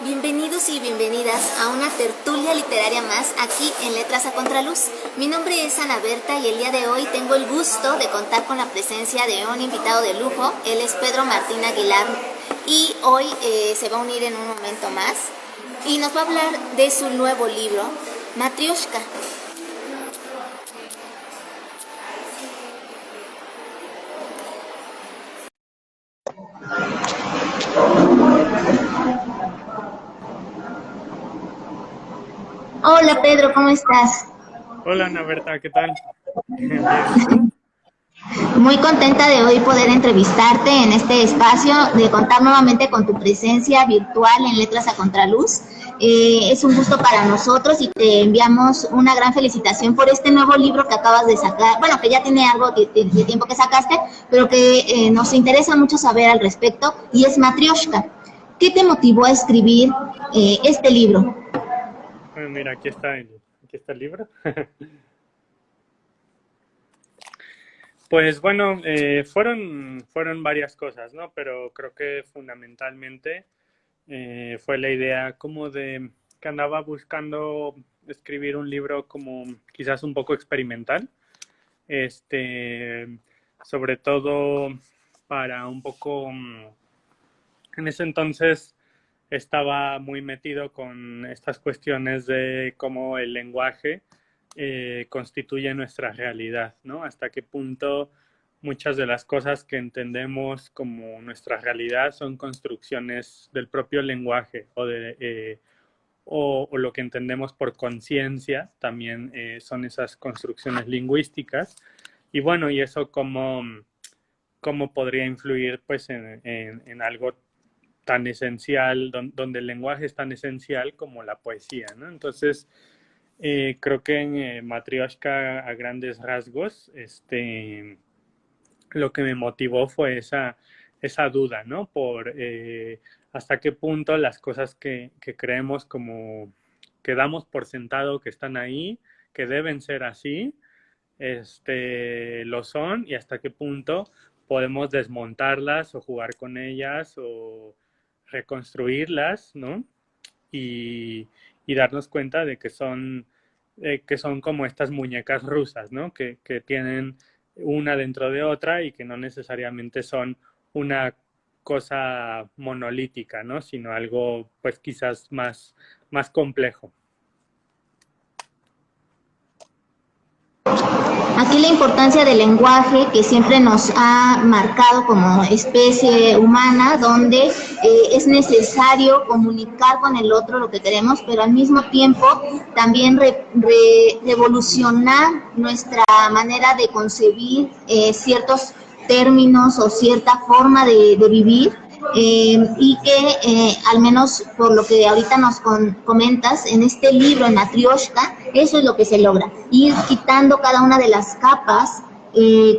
Bienvenidos y bienvenidas a una tertulia literaria más aquí en Letras a Contraluz. Mi nombre es Ana Berta y el día de hoy tengo el gusto de contar con la presencia de un invitado de lujo. Él es Pedro Martín Aguilar y hoy se va a unir en un momento más y nos va a hablar de su nuevo libro, Matrioshka. Hola Pedro, ¿cómo estás? Hola, Ana Berta, ¿qué tal? Bien, ¿y tú? Muy contenta de hoy poder entrevistarte en este espacio, de contar nuevamente con tu presencia virtual en Letras a Contraluz. Es un gusto para nosotros y te enviamos una gran felicitación por este nuevo libro que acabas de sacar, bueno, que ya tiene algo de tiempo que sacaste, pero que nos interesa mucho saber al respecto, y es Matrioshka. ¿Qué te motivó a escribir este libro? Bueno, mira, aquí está el libro. Pues bueno, fueron varias cosas, ¿no? Pero creo que fundamentalmente fue la idea como de que andaba buscando escribir un libro como quizás un poco experimental, este, sobre todo para un poco, en ese entonces estaba muy metido con estas cuestiones de cómo el lenguaje constituye nuestra realidad, ¿no? Hasta qué punto muchas de las cosas que entendemos como nuestra realidad son construcciones del propio lenguaje o lo que entendemos por conciencia también son esas construcciones lingüísticas. Y bueno, y eso cómo podría influir pues en algo tan esencial, donde el lenguaje es tan esencial como la poesía, ¿no? Entonces, creo que en Matryoshka a grandes rasgos, lo que me motivó fue esa duda, ¿no? Por hasta qué punto las cosas que creemos como que damos por sentado que están ahí, que deben ser así, lo son y hasta qué punto podemos desmontarlas o jugar con ellas o reconstruirlas, ¿no? Y, y darnos cuenta de que son como estas muñecas rusas, ¿no? Que tienen una dentro de otra y que no necesariamente son una cosa monolítica, ¿no? Sino algo, pues quizás más complejo. Aquí la importancia del lenguaje que siempre nos ha marcado como especie humana, donde es necesario comunicar con el otro lo que queremos, pero al mismo tiempo también revolucionar nuestra manera de concebir ciertos términos o cierta forma de vivir, y que al menos por lo que ahorita nos comentas en este libro, en Matrioshka, eso es lo que se logra, ir quitando cada una de las capas,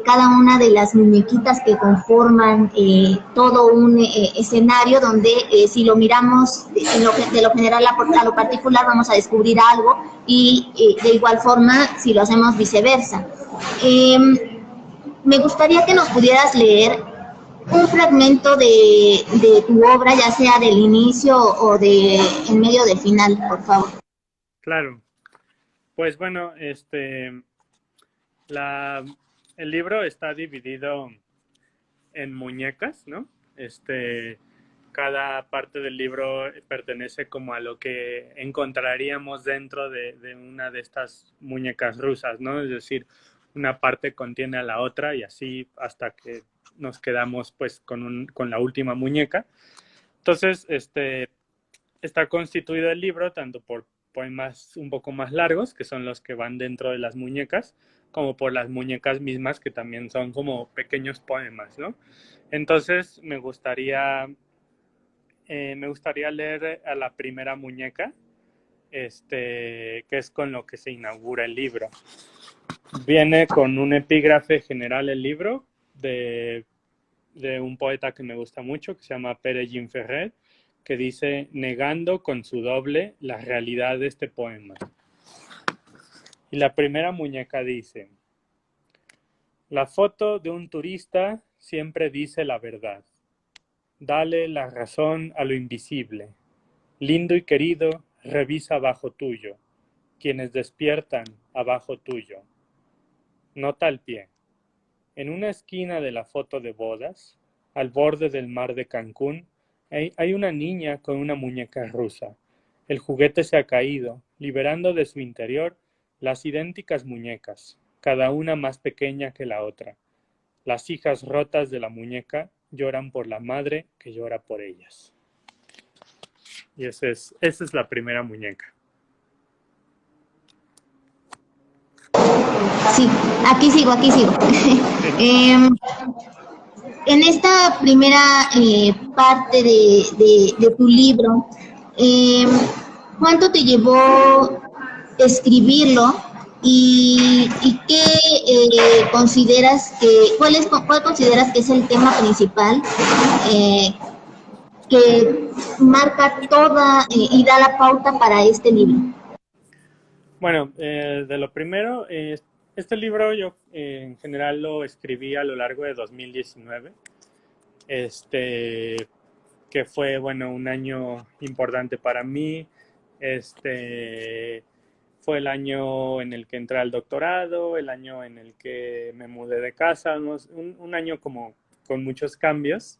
cada una de las muñequitas que conforman todo un escenario donde si lo miramos de lo general a lo particular vamos a descubrir algo y de igual forma si lo hacemos viceversa. Me gustaría que nos pudieras leer un fragmento de tu obra, ya sea del inicio o de en medio del final, por favor. Claro, pues bueno, la, el libro está dividido en muñecas, ¿no? Cada parte del libro pertenece como a lo que encontraríamos dentro de una de estas muñecas rusas, ¿no? Es decir, una parte contiene a la otra y así hasta que nos quedamos pues con la última muñeca. Entonces, está constituido el libro tanto por poemas un poco más largos, que son los que van dentro de las muñecas, como por las muñecas mismas, que también son como pequeños poemas, ¿no? Entonces, me gustaría leer a la primera muñeca, que es con lo que se inaugura el libro. Viene con un epígrafe general el libro de un poeta que me gusta mucho, que se llama Pere Ginferret, que dice, negando con su doble la realidad de este poema. Y la primera muñeca dice, la foto de un turista siempre dice la verdad. Dale la razón a lo invisible. Lindo y querido, revisa abajo tuyo. Quienes despiertan abajo tuyo. Nota al pie. En una esquina de la foto de bodas, al borde del mar de Cancún, hay una niña con una muñeca rusa. El juguete se ha caído, liberando de su interior las idénticas muñecas, cada una más pequeña que la otra. Las hijas rotas de la muñeca lloran por la madre que llora por ellas. Y esa es la primera muñeca. Sí, aquí sigo, aquí sigo. En esta primera parte de tu libro, eh, ¿cuánto te llevó escribirlo y qué consideras cuál consideras que es el tema principal eh, que marca toda y da la pauta para este libro? Bueno, de lo primero, este libro yo en general lo escribí a lo largo de 2019, este, que fue, bueno, un año importante para mí. Este, fue el año en el que entré al doctorado, el año en el que me mudé de casa, un año como con muchos cambios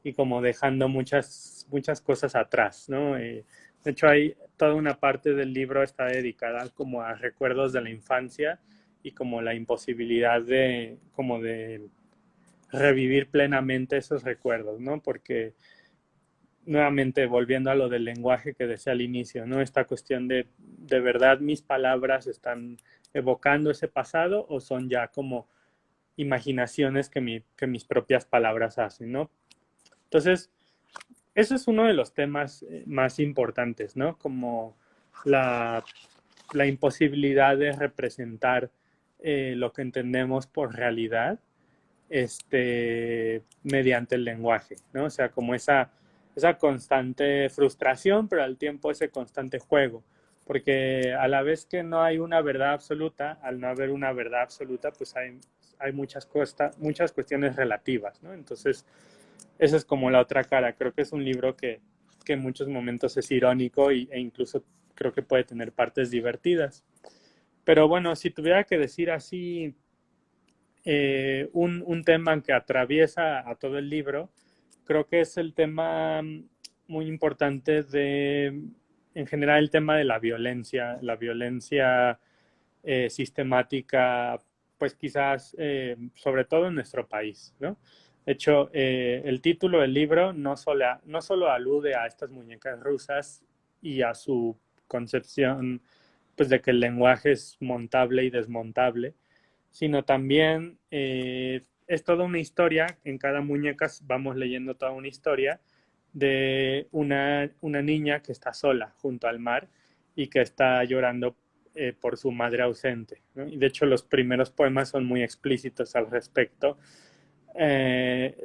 y como dejando muchas cosas atrás, ¿no? De hecho, hay toda una parte del libro está dedicada como a recuerdos de la infancia y como la imposibilidad como de revivir plenamente esos recuerdos, ¿no? Porque nuevamente volviendo a lo del lenguaje que decía al inicio, ¿no? Esta cuestión de verdad mis palabras están evocando ese pasado o son ya como imaginaciones que mis propias palabras hacen, ¿no? Entonces, eso es uno de los temas más importantes, ¿no? Como la, la imposibilidad de representar lo que entendemos por realidad mediante el lenguaje, ¿no? O sea, como esa constante frustración, pero al tiempo ese constante juego. Porque a la vez que no hay una verdad absoluta, al no haber una verdad absoluta, pues hay muchas cuestiones relativas, ¿no? Entonces, esa es como la otra cara. Creo que es un libro que en muchos momentos es irónico e incluso creo que puede tener partes divertidas. Pero bueno, si tuviera que decir así un tema que atraviesa a todo el libro, creo que es el tema muy importante en general, el tema de la violencia sistemática, pues quizás sobre todo en nuestro país, ¿no? De hecho, el título del libro no solo alude a estas muñecas rusas y a su concepción, pues de que el lenguaje es montable y desmontable, sino también es toda una historia, en cada muñeca vamos leyendo toda una historia de una niña que está sola junto al mar y que está llorando por su madre ausente, ¿no? Y de hecho los primeros poemas son muy explícitos al respecto,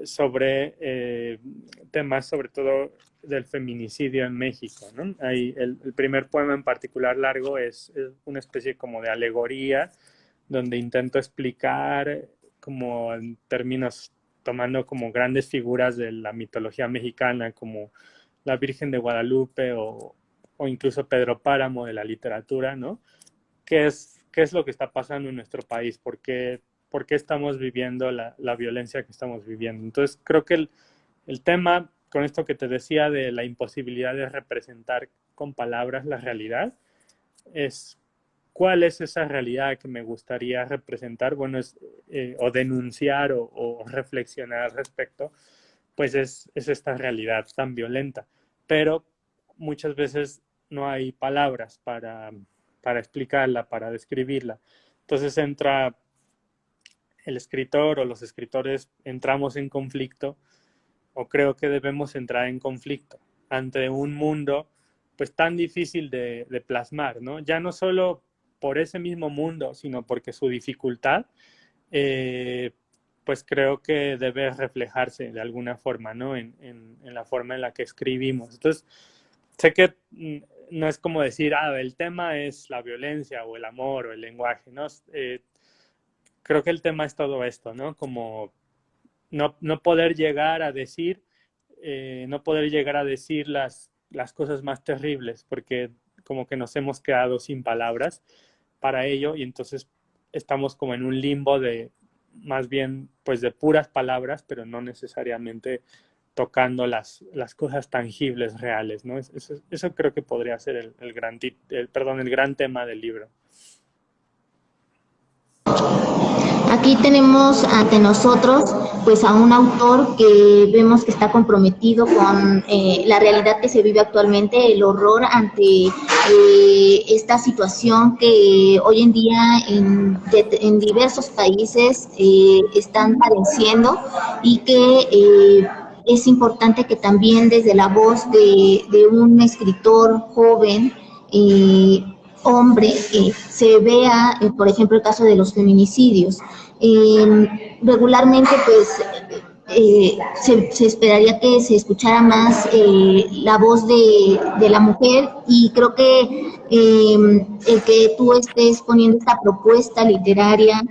sobre temas sobre todo del feminicidio en México, ¿no? El primer poema en particular largo es una especie como de alegoría donde intento explicar como en términos tomando como grandes figuras de la mitología mexicana como la Virgen de Guadalupe o incluso Pedro Páramo de la literatura, ¿no? Qué es lo que está pasando en nuestro país? Por qué estamos viviendo la violencia que estamos viviendo? Entonces creo que el tema, con esto que te decía de la imposibilidad de representar con palabras la realidad, es cuál es esa realidad que me gustaría representar, bueno, o denunciar o reflexionar al respecto, pues es esta realidad tan violenta. Pero muchas veces no hay palabras para explicarla, para describirla. Entonces entra el escritor o los escritores, entramos en conflicto, o creo que debemos entrar en conflicto ante un mundo pues tan difícil de plasmar, ¿no? Ya no solo por ese mismo mundo, sino porque su dificultad, eh, pues creo que debe reflejarse de alguna forma, ¿no? En la forma en la que escribimos. Entonces, sé que no es como decir, el tema es la violencia o el amor o el lenguaje, ¿no? Creo que el tema es todo esto, ¿no? Como no poder llegar a decir, no poder llegar a decir las cosas más terribles, porque como que nos hemos quedado sin palabras para ello y entonces estamos como en un limbo de más bien pues de puras palabras, pero no necesariamente tocando las cosas tangibles, reales, ¿no? Eso creo que podría ser el gran tema del libro. Aquí tenemos ante nosotros pues a un autor que vemos que está comprometido con la realidad que se vive actualmente, el horror ante esta situación que hoy en día en diversos países están padeciendo y que es importante que también desde la voz de un escritor joven hombre, se vea, por ejemplo, el caso de los feminicidios. Regularmente, pues, se esperaría que se escuchara más la voz de la mujer y creo que el que tú estés poniendo esta propuesta literaria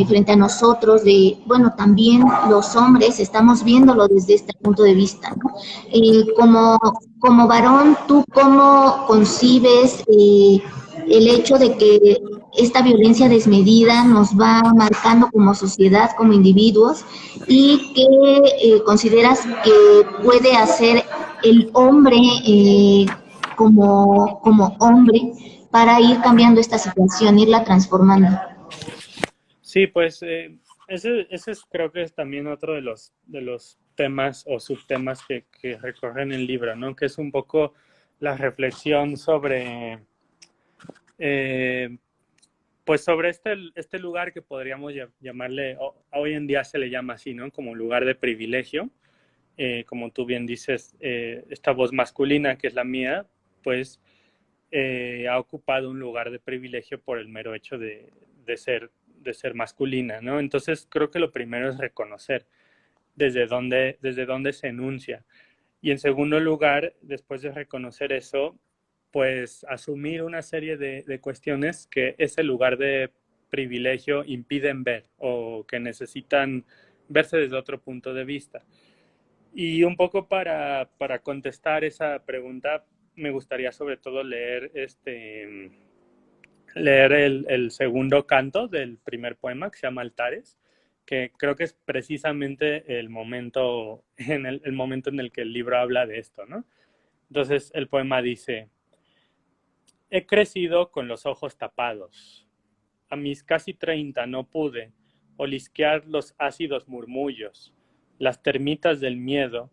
frente a nosotros de, bueno, también los hombres estamos viéndolo desde este punto de vista, ¿no? Como varón, ¿tú cómo concibes el hecho de que esta violencia desmedida nos va marcando como sociedad, como individuos, y qué consideras que puede hacer el hombre como hombre para ir cambiando esta situación, irla transformando? Sí, pues ese creo que es también otro de los temas o subtemas que recorren el libro, ¿no? Que es un poco la reflexión sobre pues sobre este lugar que podríamos llamarle, hoy en día se le llama así, ¿no? Como lugar de privilegio. Como tú bien dices, esta voz masculina que es la mía, pues ha ocupado un lugar de privilegio por el mero hecho de ser masculina, ¿no? Entonces creo que lo primero es reconocer desde dónde se enuncia. Y en segundo lugar, después de reconocer eso, pues asumir una serie de cuestiones que ese lugar de privilegio impiden ver o que necesitan verse desde otro punto de vista. Y un poco para contestar esa pregunta, me gustaría sobre todo leer el segundo canto del primer poema, que se llama Altares, que creo que es precisamente el momento el momento en el que el libro habla de esto, ¿no? Entonces el poema dice: he crecido con los ojos tapados. A mis casi 30 no pude olisquear los ácidos murmullos, las termitas del miedo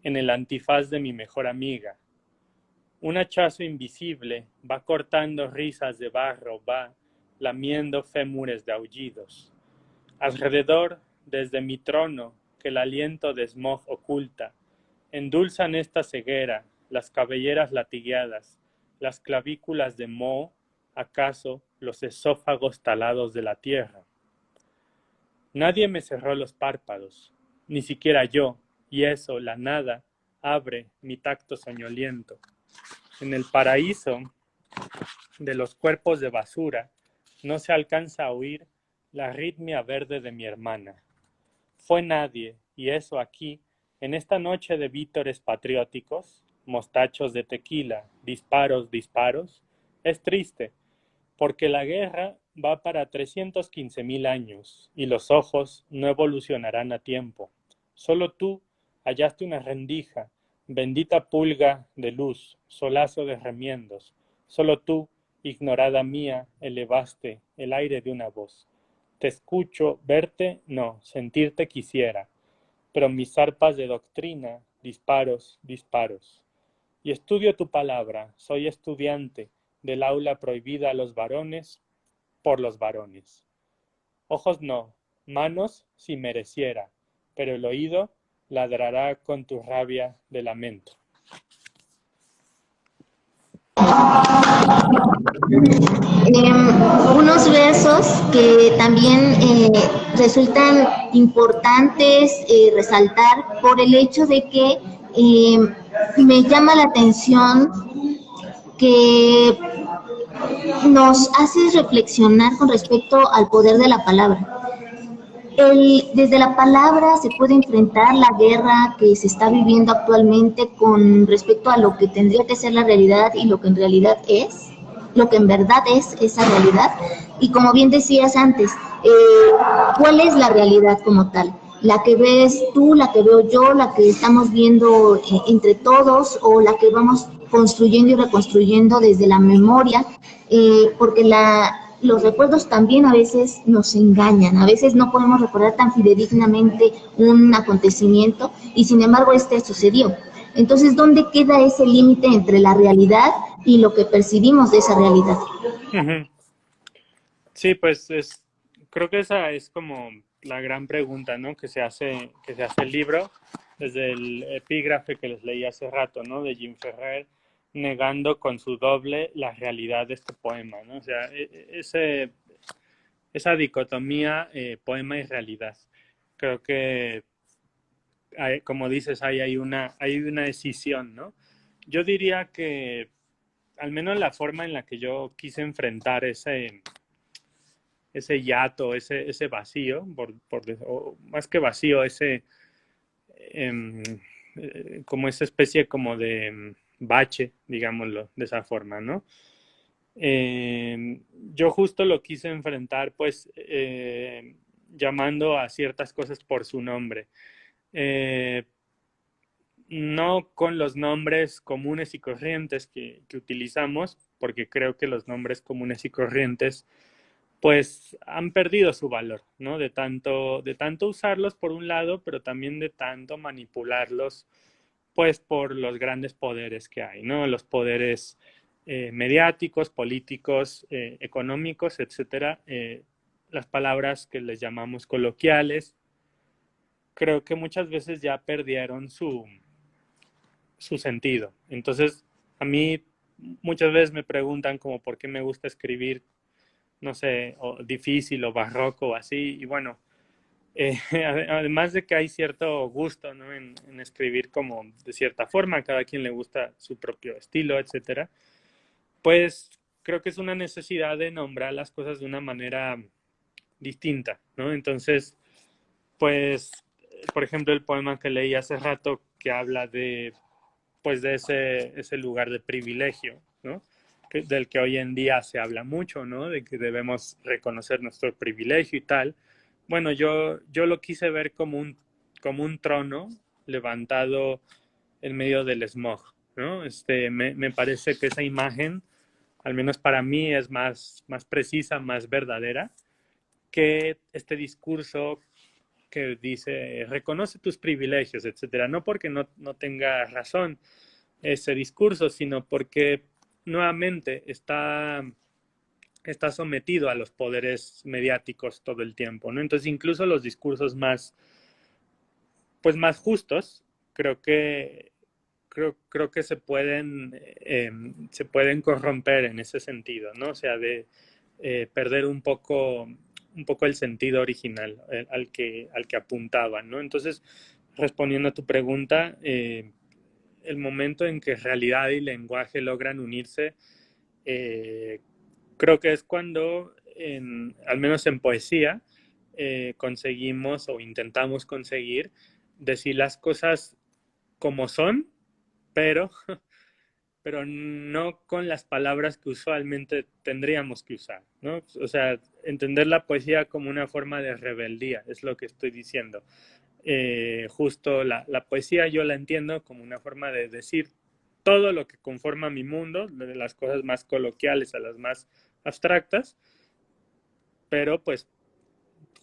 en el antifaz de mi mejor amiga. Un hachazo invisible va cortando risas de barro, va lamiendo fémures de aullidos. Alrededor, desde mi trono, que el aliento de smog oculta, endulzan esta ceguera las cabelleras latigueadas, las clavículas de moho, acaso los esófagos talados de la tierra. Nadie me cerró los párpados, ni siquiera yo, y eso, la nada, abre mi tacto soñoliento. En el paraíso de los cuerpos de basura no se alcanza a oír la arritmia verde de mi hermana. Fue nadie, y eso aquí, en esta noche de vítores patrióticos, mostachos de tequila, disparos, disparos, es triste, porque la guerra va para 315,000 años y los ojos no evolucionarán a tiempo. Solo tú hallaste una rendija, bendita pulga de luz, solazo de remiendos. Solo tú, ignorada mía, elevaste el aire de una voz. Te escucho, verte, no, sentirte quisiera, pero mis zarpas de doctrina, disparos, disparos. Y estudio tu palabra, soy estudiante del aula prohibida a los varones por los varones. Ojos no, manos si mereciera, pero el oído ladrará con tu rabia de lamento. Unos versos que también resultan importantes resaltar por el hecho de que me llama la atención que nos hace reflexionar con respecto al poder de la palabra. desde la palabra se puede enfrentar la guerra que se está viviendo actualmente con respecto a lo que tendría que ser la realidad y lo que en realidad es, lo que en verdad es esa realidad. Y como bien decías antes, ¿cuál es la realidad como tal? La que ves tú, la que veo yo, la que estamos viendo entre todos, o la que vamos construyendo y reconstruyendo desde la memoria, porque los recuerdos también a veces nos engañan, a veces no podemos recordar tan fidedignamente un acontecimiento y sin embargo este sucedió. Entonces, ¿dónde queda ese límite entre la realidad y lo que percibimos de esa realidad? Uh-huh. Sí, pues creo que esa es como la gran pregunta, ¿no? Que se hace el libro, desde el epígrafe que les leí hace rato, ¿no? De Jim Ferrer, negando con su doble la realidad de este poema, ¿no? O sea, esa dicotomía poema y realidad. Creo que, como dices, hay una decisión, ¿no? Yo diría que, al menos la forma en la que yo quise enfrentar ese hiato, ese vacío, o más que vacío, como esa especie como de bache, digámoslo, de esa forma, ¿no? Yo justo lo quise enfrentar, pues, llamando a ciertas cosas por su nombre. No con los nombres comunes y corrientes que utilizamos, porque creo que los nombres comunes y corrientes pues han perdido su valor, ¿no? De tanto usarlos por un lado, pero también de tanto manipularlos, pues por los grandes poderes que hay, ¿no? Los poderes mediáticos, políticos, económicos, etcétera. Las palabras que les llamamos coloquiales, creo que muchas veces ya perdieron su sentido. Entonces, a mí muchas veces me preguntan como por qué me gusta escribir, no sé, o difícil o barroco o así, y bueno, además de que hay cierto gusto, ¿no? en escribir como de cierta forma, a cada quien le gusta su propio estilo, etcétera, pues creo que es una necesidad de nombrar las cosas de una manera distinta, ¿no? Entonces, pues, por ejemplo, el poema que leí hace rato que habla de, pues, de ese lugar de privilegio, ¿no? Del que hoy en día se habla mucho, ¿no? De que debemos reconocer nuestro privilegio y tal. Bueno, yo lo quise ver como un trono levantado en medio del smog, ¿no? Me parece que esa imagen, al menos para mí, es más precisa, más verdadera que este discurso que dice, reconoce tus privilegios, etcétera. No porque no tenga razón ese discurso, sino porque nuevamente está sometido a los poderes mediáticos todo el tiempo, ¿no? Entonces, incluso los discursos más justos, creo que se pueden corromper en ese sentido, ¿no? O sea, de perder un poco el sentido original al que apuntaban, ¿no? Entonces, respondiendo a tu pregunta, el momento en que realidad y lenguaje logran unirse, creo que es cuando, al menos en poesía, conseguimos o intentamos conseguir decir las cosas como son, pero no con las palabras que usualmente tendríamos que usar, ¿no? O sea, entender la poesía como una forma de rebeldía, es lo que estoy diciendo. Justo la poesía yo la entiendo como una forma de decir todo lo que conforma mi mundo, de las cosas más coloquiales a las más abstractas, pero pues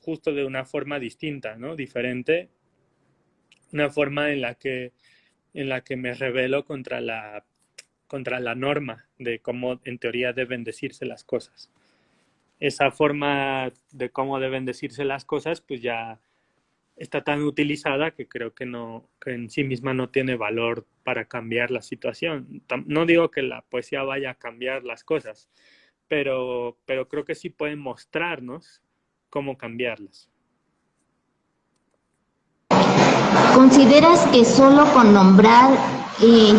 justo de una forma distinta, ¿no? Diferente, una forma en la que me rebelo contra la norma de cómo en teoría deben decirse las cosas. Esa forma de cómo deben decirse las cosas, pues ya está tan utilizada que creo que en sí misma no tiene valor para cambiar la situación. No digo que la poesía vaya a cambiar las cosas, pero creo que sí pueden mostrarnos cómo cambiarlas. ¿Consideras que solo con nombrar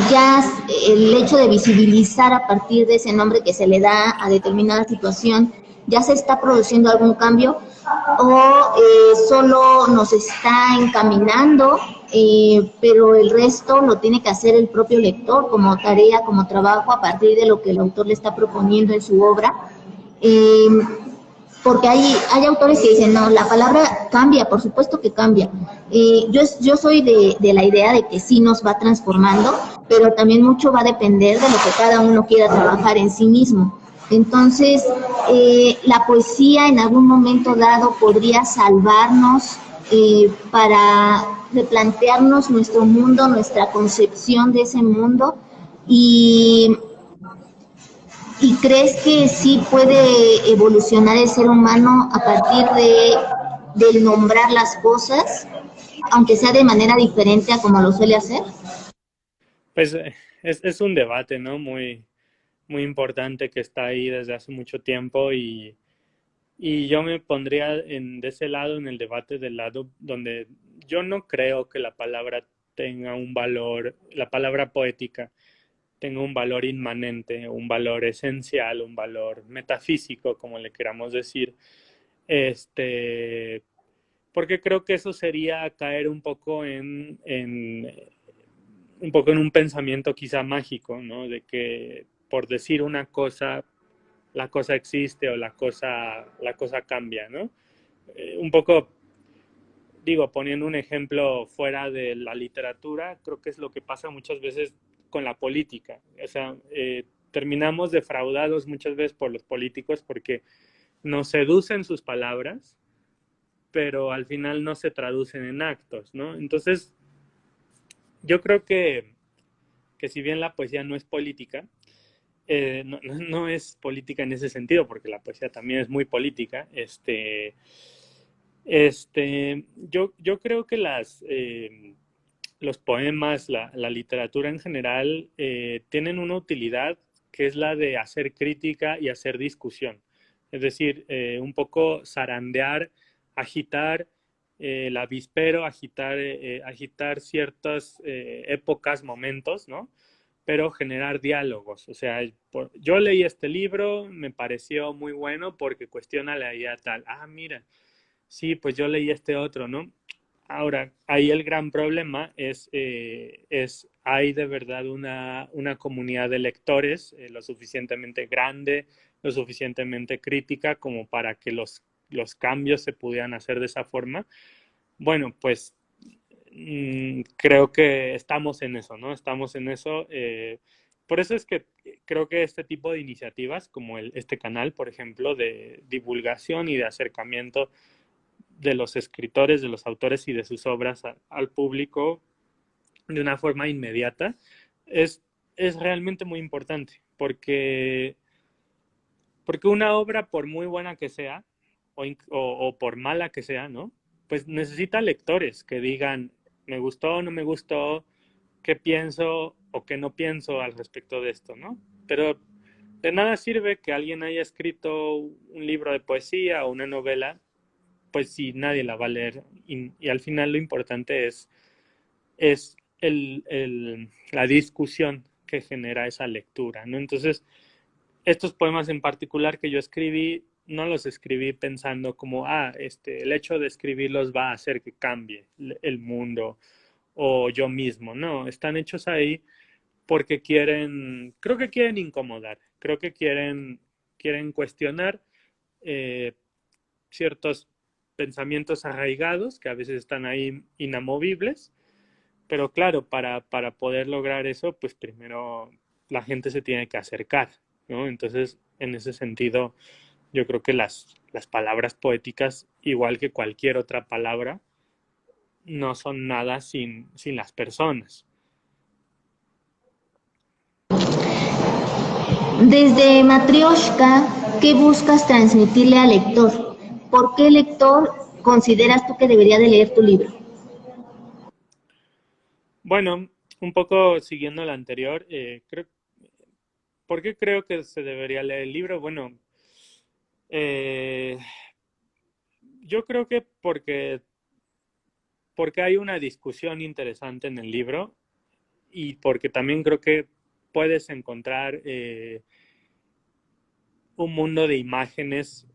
ya el hecho de visibilizar a partir de ese nombre que se le da a determinada situación, ya se está produciendo algún cambio? o solo nos está encaminando, pero el resto lo tiene que hacer el propio lector como tarea, como trabajo a partir de lo que el autor le está proponiendo en su obra. Eh, Porque hay autores que dicen, no, la palabra cambia, por supuesto que cambia. Yo soy de la idea de que sí nos va transformando, pero también mucho va a depender de lo que cada uno quiera trabajar en sí mismo. Entonces, la poesía en algún momento dado podría salvarnos para replantearnos nuestro mundo, nuestra concepción de ese mundo y ¿Y crees que sí puede evolucionar el ser humano a partir del nombrar las cosas, aunque sea de manera diferente a como lo suele hacer? Pues es un debate, ¿no? Muy importante que está ahí desde hace mucho tiempo y yo me pondría de ese lado, en el debate del lado donde yo no creo que la palabra tenga un valor, la palabra poética tenga un valor inmanente, un valor esencial, un valor metafísico, como le queramos decir. Este, porque creo que eso sería caer un poco en un pensamiento quizá mágico, ¿no? De que por decir una cosa, la cosa existe o la cosa cambia, ¿no? Un poco, digo, poniendo un ejemplo fuera de la literatura, creo que es lo que pasa muchas veces con la política. O sea, terminamos defraudados muchas veces por los políticos porque nos seducen sus palabras, pero al final no se traducen en actos, ¿no? Entonces, yo creo que si bien la poesía no es política, no es política en ese sentido, porque la poesía también es muy política. Yo creo que los poemas, la literatura en general, tienen una utilidad que es la de hacer crítica y hacer discusión. Es decir, un poco zarandear, agitar el avispero, agitar ciertas épocas, momentos, ¿no? Pero generar diálogos. O sea, yo leí este libro, me pareció muy bueno porque cuestiona la idea tal. Ah, mira, sí, pues yo leí este otro, ¿no? Ahora, ahí el gran problema hay de verdad una comunidad de lectores lo suficientemente grande, lo suficientemente crítica como para que los cambios se pudieran hacer de esa forma. Bueno, pues creo que estamos en eso, ¿no? Estamos en eso. Por eso es que creo que este tipo de iniciativas, como este canal, por ejemplo, de divulgación y de acercamiento de los escritores, de los autores y de sus obras al público de una forma inmediata, es, es realmente muy importante, porque una obra, por muy buena que sea, o por mala que sea, ¿no? Pues necesita lectores que digan, me gustó o no me gustó, qué pienso o qué no pienso al respecto de esto, ¿no? Pero de nada sirve que alguien haya escrito un libro de poesía o una novela, pues si nadie la va a leer. Y al final lo importante es la discusión que genera esa lectura, ¿no? Entonces, estos poemas en particular que yo escribí, no los escribí pensando como, el hecho de escribirlos va a hacer que cambie el mundo o yo mismo. No, están hechos ahí porque creo que quieren incomodar, creo que quieren cuestionar eh, ciertos pensamientos arraigados que a veces están ahí inamovibles, pero claro, para poder lograr eso, pues primero la gente se tiene que acercar, ¿no? Entonces, en ese sentido, yo creo que las palabras poéticas, igual que cualquier otra palabra, no son nada sin las personas. Desde Matrioshka, ¿qué buscas transmitirle al lector? ¿Por qué lector consideras tú que debería de leer tu libro? Bueno, un poco siguiendo la anterior, ¿por qué creo que se debería leer el libro? Bueno, eh, yo creo que porque hay una discusión interesante en el libro y porque también creo que puedes encontrar un mundo de imágenes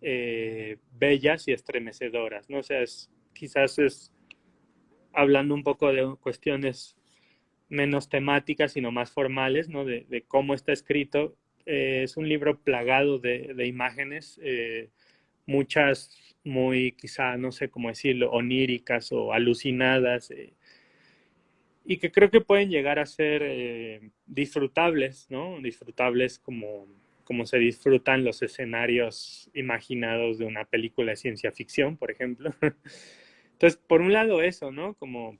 bellas y estremecedoras, ¿no? O sea, quizás es hablando un poco de cuestiones menos temáticas, sino más formales, ¿no? De cómo está escrito. Es un libro plagado de imágenes, muchas muy, quizá, no sé cómo decirlo, oníricas o alucinadas, y que creo que pueden llegar a ser disfrutables, ¿no? Disfrutables como se disfrutan los escenarios imaginados de una película de ciencia ficción, por ejemplo. Entonces, por un lado eso, ¿no? Como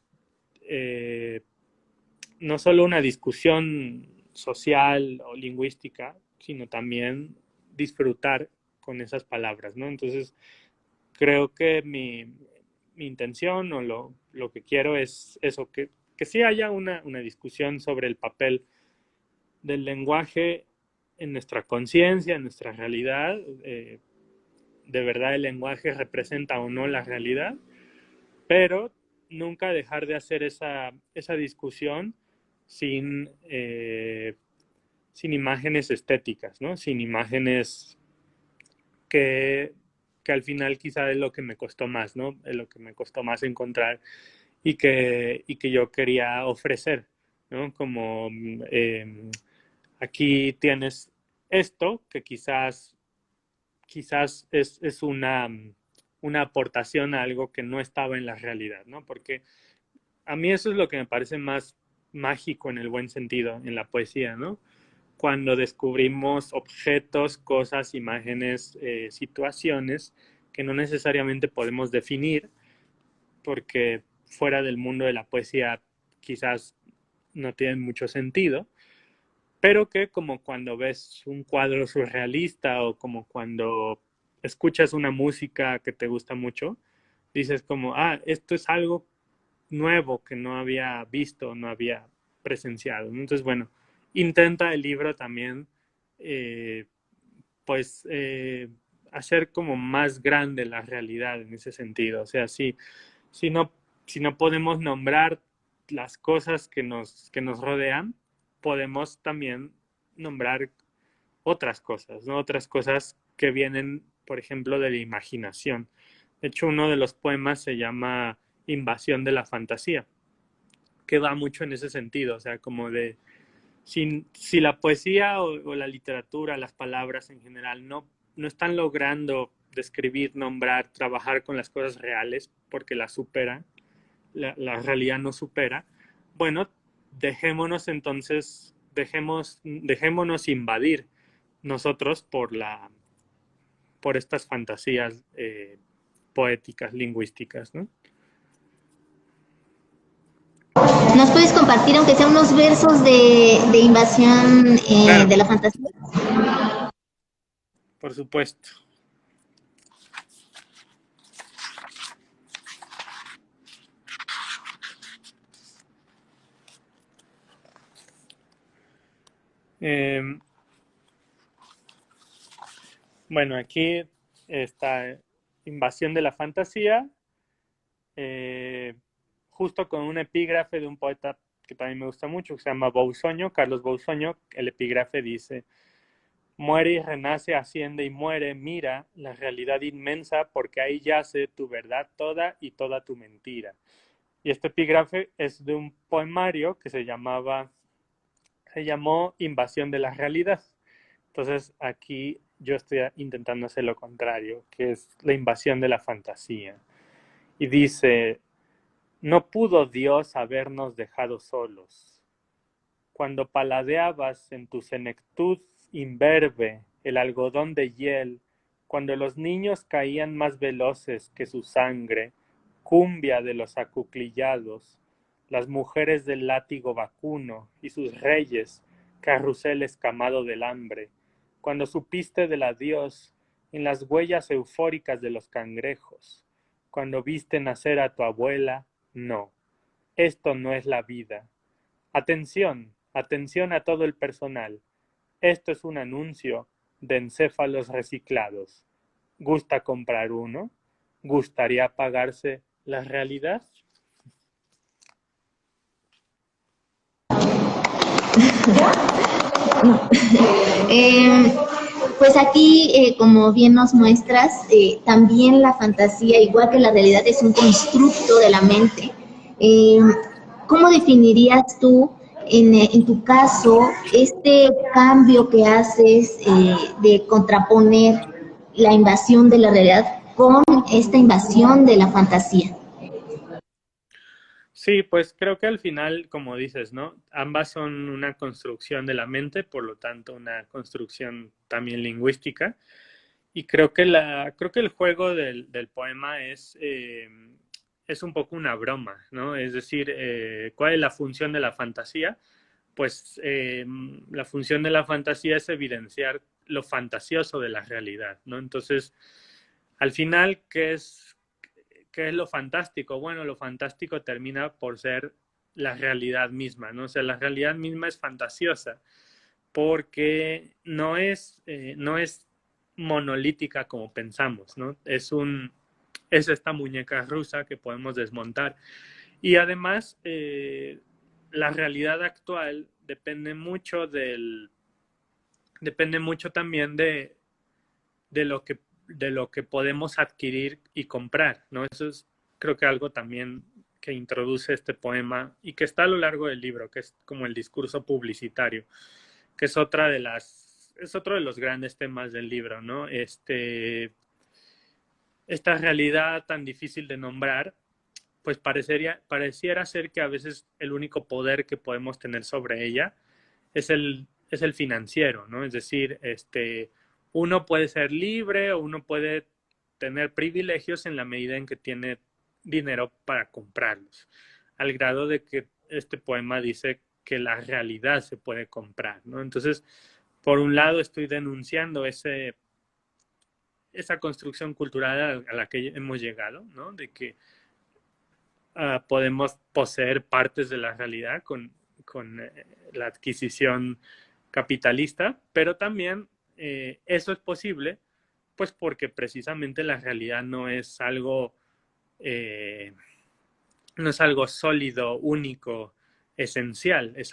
no solo una discusión social o lingüística, sino también disfrutar con esas palabras, ¿no? Entonces, creo que mi intención o lo que quiero es eso, que sí haya una discusión sobre el papel del lenguaje en nuestra conciencia, en nuestra realidad. De verdad el lenguaje representa o no la realidad, pero nunca dejar de hacer esa discusión sin, sin imágenes estéticas, ¿no? Sin imágenes que, que al final quizá es lo que me costó más, ¿no? Es lo que me costó más encontrar y que yo quería ofrecer, ¿no? Como aquí tienes esto, que quizás es una aportación a algo que no estaba en la realidad, ¿no? Porque a mí eso es lo que me parece más mágico en el buen sentido, en la poesía, ¿no? Cuando descubrimos objetos, cosas, imágenes, situaciones que no necesariamente podemos definir, porque fuera del mundo de la poesía quizás no tienen mucho sentido, pero que como cuando ves un cuadro surrealista o como cuando escuchas una música que te gusta mucho, dices como, ah, esto es algo nuevo que no había visto, no había presenciado. Entonces, bueno, intenta el libro también, eh, pues, hacer como más grande la realidad en ese sentido. O sea, si no, si no podemos nombrar las cosas que nos rodean, podemos también nombrar otras cosas, ¿no? Otras cosas que vienen, por ejemplo, de la imaginación. De hecho, uno de los poemas se llama Invasión de la Fantasía, que va mucho en ese sentido, o sea, como de, si la poesía o la literatura, las palabras en general, no están logrando describir, nombrar, trabajar con las cosas reales, porque las superan, la realidad no supera, bueno, dejémonos entonces, dejémonos invadir nosotros por estas fantasías poéticas, lingüísticas, ¿no? ¿Nos puedes compartir, aunque sea unos versos de invasión Claro, de la fantasía? por supuesto. Eh, bueno, aquí está Invasión de la Fantasía, eh, justo con un epígrafe de un poeta que también me gusta mucho, que se llama Bousoño, Carlos Bousoño. El epígrafe dice: muere y renace, asciende y muere, mira la realidad inmensa, porque ahí yace tu verdad toda y toda tu mentira. Y este epígrafe es de un poemario que se llamó Invasión de la Realidad. Entonces aquí yo estoy intentando hacer lo contrario, que es la invasión de la fantasía. Y dice: no pudo Dios habernos dejado solos. Cuando paladeabas en tu senectud imberbe el algodón de hiel, cuando los niños caían más veloces que su sangre, cumbia de los acuclillados, las mujeres del látigo vacuno y sus reyes, carrusel escamado del hambre, cuando supiste del adiós en las huellas eufóricas de los cangrejos, cuando viste nacer a tu abuela, no, esto no es la vida. Atención, atención a todo el personal. Esto es un anuncio de encéfalos reciclados. ¿Gusta comprar uno? ¿Gustaría pagarse la realidad? Eh, Pues aquí, como bien nos muestras, también la fantasía, igual que la realidad, es un constructo de la mente. Eh, ¿Cómo definirías tú, en tu caso, este cambio que haces de contraponer la invasión de la realidad con esta invasión de la fantasía? Sí, pues creo que al final, como dices, ¿no? Ambas son una construcción de la mente, por lo tanto, una construcción también lingüística. Y creo que el juego del poema es un poco una broma, ¿no? Es decir, ¿cuál es la función de la fantasía? Pues la función de la fantasía es evidenciar lo fantasioso de la realidad, ¿no? Entonces, al final, qué es lo fantástico? Bueno, lo fantástico termina por ser la realidad misma, ¿no? O sea, la realidad misma es fantasiosa porque no es monolítica como pensamos, ¿no? Es esta muñeca rusa que podemos desmontar. Y además, la realidad actual depende mucho también de de lo que podemos adquirir y comprar, ¿no? Eso es, creo que algo también que introduce este poema y que está a lo largo del libro, que es como el discurso publicitario, que es es otro de los grandes temas del libro, ¿no? Esta realidad tan difícil de nombrar, pues pareciera ser que a veces el único poder que podemos tener sobre ella es el financiero, ¿no? Es decir, uno puede ser libre o uno puede tener privilegios en la medida en que tiene dinero para comprarlos, al grado de que este poema dice que la realidad se puede comprar, ¿no? Entonces, por un lado estoy denunciando esa construcción cultural a la que hemos llegado, ¿no? De que podemos poseer partes de la realidad con la adquisición capitalista, pero también eso es posible, pues porque precisamente la realidad eh, no es algo sólido, único, esencial, es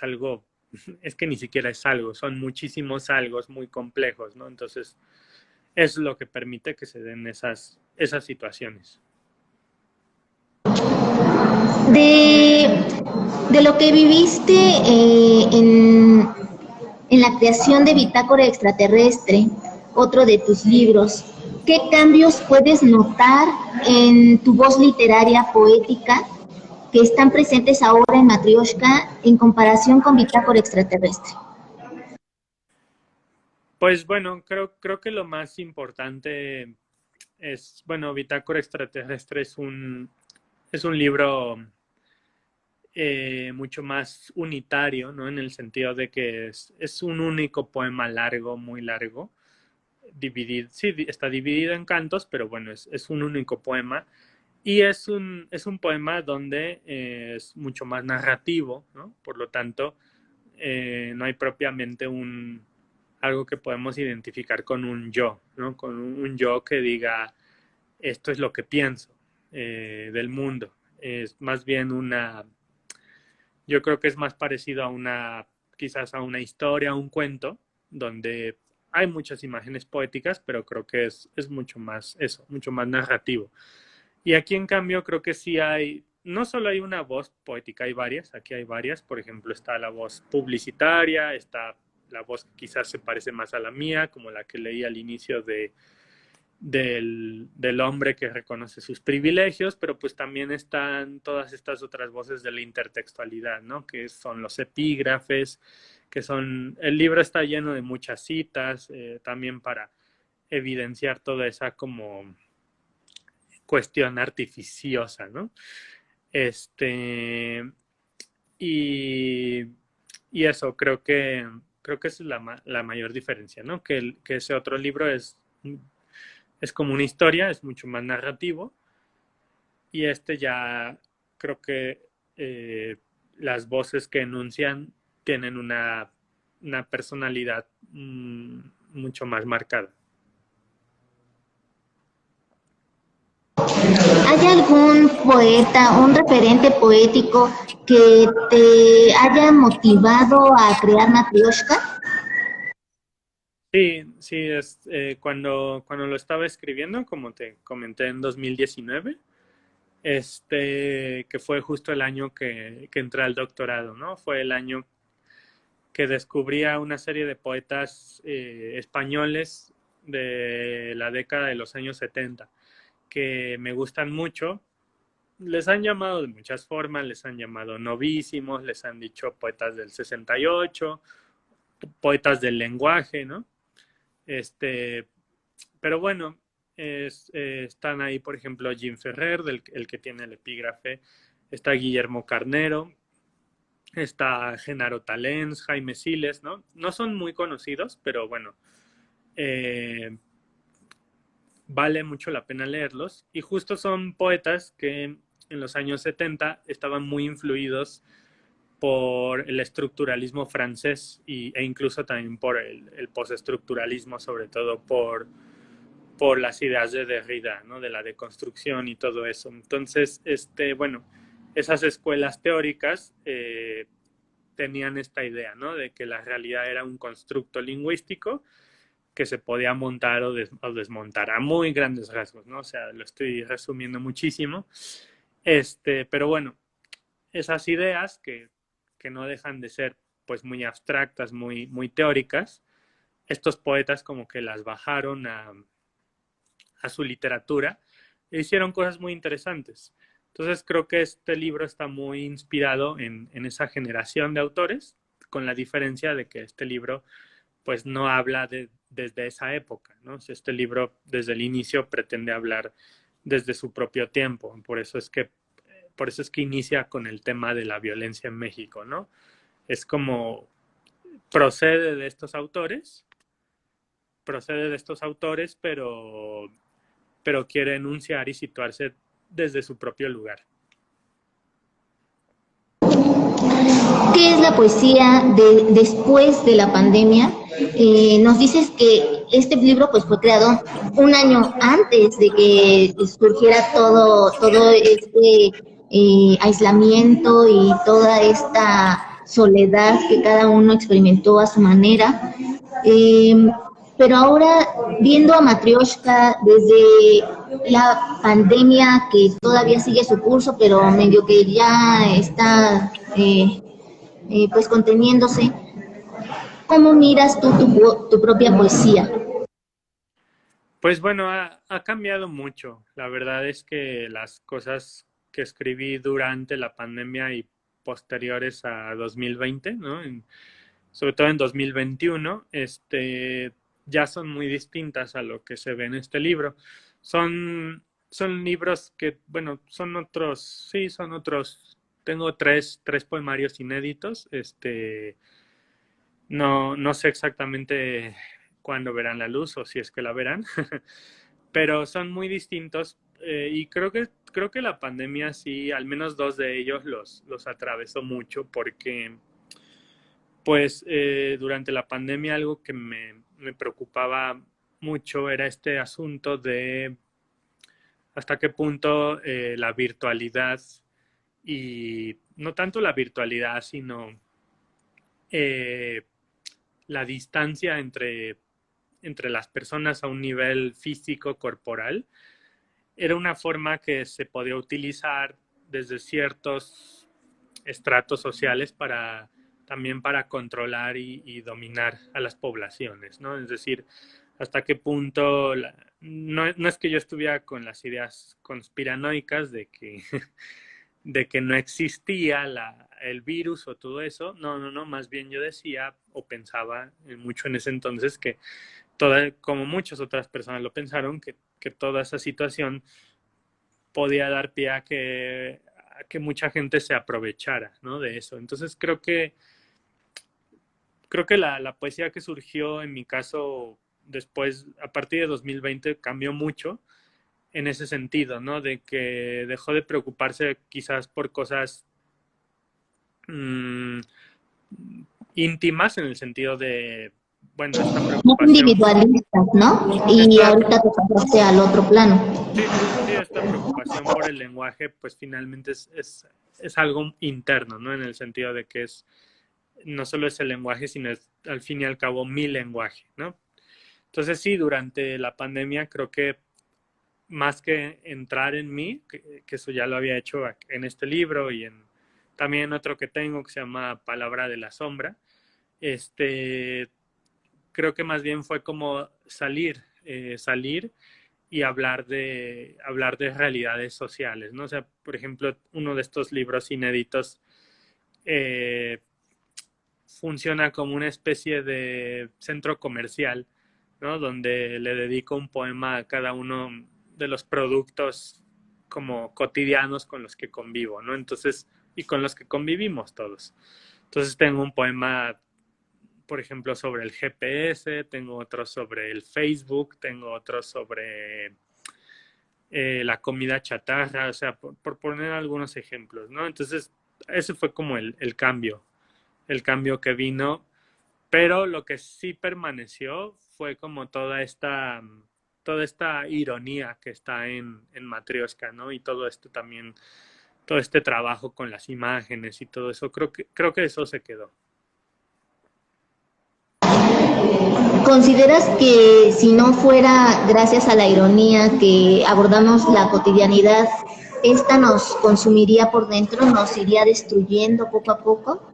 que ni siquiera es algo, son muchísimos algos muy complejos, ¿no? Entonces, es lo que permite que se den esas situaciones. De, de lo que viviste en la creación de Bitácora Extraterrestre, otro de tus libros, ¿qué cambios puedes notar en tu voz literaria poética que están presentes ahora en Matrioshka en comparación con Bitácora Extraterrestre? Pues bueno, creo que lo más importante es, bueno, Bitácora Extraterrestre es un libro mucho más unitario, ¿no? En el sentido de que es un único poema largo, muy largo, dividido, sí, está dividido en cantos, pero bueno, es un único poema. Y es un poema donde es mucho más narrativo, ¿no? Por lo tanto, no hay propiamente algo que podemos identificar con un yo, ¿no? Con un yo que diga, esto es lo que pienso del mundo. Es más bien yo creo que es más parecido a quizás a una historia, a un cuento, donde hay muchas imágenes poéticas, pero creo que es mucho más eso, mucho más narrativo. Y aquí en cambio creo que sí no solo hay una voz poética, hay varias, aquí hay varias, por ejemplo está la voz publicitaria, está la voz que quizás se parece más a la mía, como la que leí al inicio del hombre que reconoce sus privilegios, pero pues también están todas estas otras voces de la intertextualidad, ¿no? Que son los epígrafes, el libro está lleno de muchas citas, también para evidenciar toda esa como cuestión artificiosa, ¿no? Este, y, y eso, creo que esa es la mayor diferencia, ¿no? Que ese otro libro es como una historia, es mucho más narrativo, y este ya creo que las voces que enuncian tienen una personalidad mucho más marcada. ¿Hay algún poeta, un referente poético que te haya motivado a crear Matrioshka? Sí, sí, cuando lo estaba escribiendo, como te comenté en 2019, que fue justo el año que entré al doctorado, ¿no? Fue el año que descubría una serie de poetas españoles de la década de los años 70 que me gustan mucho. Les han llamado de muchas formas, les han llamado novísimos, les han dicho poetas del 68, poetas del lenguaje, ¿no? Este, pero bueno, están ahí, por ejemplo, Jim Ferrer, el que tiene el epígrafe, está Guillermo Carnero, está Genaro Talens, Jaime Siles, ¿no? No son muy conocidos, pero bueno, eh, vale mucho la pena leerlos. Y justo son poetas que en los años 70 estaban muy influidos por el estructuralismo francés e incluso también por el postestructuralismo, sobre todo por las ideas de Derrida, ¿no? De la deconstrucción y todo eso. Entonces, bueno, esas escuelas teóricas tenían esta idea, ¿no? De que la realidad era un constructo lingüístico que se podía montar o desmontar a muy grandes rasgos, ¿no? O sea, lo estoy resumiendo muchísimo. Pero bueno, esas ideas que no dejan de ser pues muy abstractas, muy teóricas, estos poetas como que las bajaron a su literatura e hicieron cosas muy interesantes. Entonces creo que este libro está muy inspirado en esa generación de autores, con la diferencia de que este libro pues no habla desde esa época, ¿no? Este libro desde el inicio pretende hablar desde su propio tiempo, por eso es que inicia con el tema de la violencia en México, ¿no? Es como procede de estos autores, procede de estos autores, pero quiere enunciar y situarse desde su propio lugar. ¿Qué es la poesía después de la pandemia? Nos dices que este libro pues fue creado un año antes de que surgiera todo este aislamiento y toda esta soledad que cada uno experimentó a su manera. Eh, pero ahora, viendo a Matryoshka desde la pandemia que todavía sigue su curso, pero medio que ya está pues conteniéndose, ¿cómo miras tú tu propia poesía? Pues bueno, ha cambiado mucho. La verdad es que las cosas que escribí durante la pandemia y posteriores a 2020, ¿no? Sobre todo en 2021, ya son muy distintas a lo que se ve en este libro. Son libros que, bueno, son otros, sí, son otros. Tengo tres poemarios inéditos. No sé exactamente cuándo verán la luz o si es que la verán, pero son muy distintos y creo que la pandemia sí, al menos dos de ellos los atravesó mucho porque pues durante la pandemia algo que me preocupaba mucho era este asunto de hasta qué punto la virtualidad y no tanto la virtualidad, sino eh, la distancia entre las personas a un nivel físico, corporal, era una forma que se podía utilizar desde ciertos estratos sociales también para controlar y dominar a las poblaciones, ¿no? Es decir, hasta qué punto, no es que yo estuviera con las ideas conspiranoicas de que no existía el virus o todo eso, no, más bien yo decía o pensaba mucho en ese entonces que como muchas otras personas lo pensaron, que toda esa situación podía dar pie a que mucha gente se aprovechara, ¿no? De eso. Entonces creo que la poesía que surgió en mi caso después, a partir de 2020, cambió mucho en ese sentido, ¿no? De que dejó de preocuparse quizás por cosas mmm, íntimas en el sentido de, bueno, esta Más preocupación, individualistas, ¿no? Y esta, ahorita te pasaste al otro plano. sí, esta preocupación por el lenguaje, pues finalmente es algo interno, ¿no? En el sentido de que no solo es el lenguaje, sino es al fin y al cabo mi lenguaje, ¿no? Entonces sí, durante la pandemia creo que más que entrar en mí, que eso ya lo había hecho en este libro y en también otro que tengo que se llama Palabra de la Sombra, este, creo que más bien fue como salir y hablar de realidades sociales, ¿no? O sea, por ejemplo, uno de estos libros inéditos eh, funciona como una especie de centro comercial, ¿no? Donde le dedico un poema a cada uno de los productos como cotidianos con los que convivo, ¿no? Entonces, y con los que convivimos todos. Entonces tengo un poema, por ejemplo, sobre el GPS, tengo otro sobre el Facebook, tengo otro sobre la comida chatarra, o sea, por poner algunos ejemplos, ¿no? Entonces, ese fue como el cambio que vino, pero lo que sí permaneció fue como toda esta ironía que está en Matrioshka, ¿no? Y todo esto también, todo este trabajo con las imágenes y todo eso, creo que eso se quedó. ¿Consideras que si no fuera gracias a la ironía que abordamos la cotidianidad, esta nos consumiría por dentro, nos iría destruyendo poco a poco?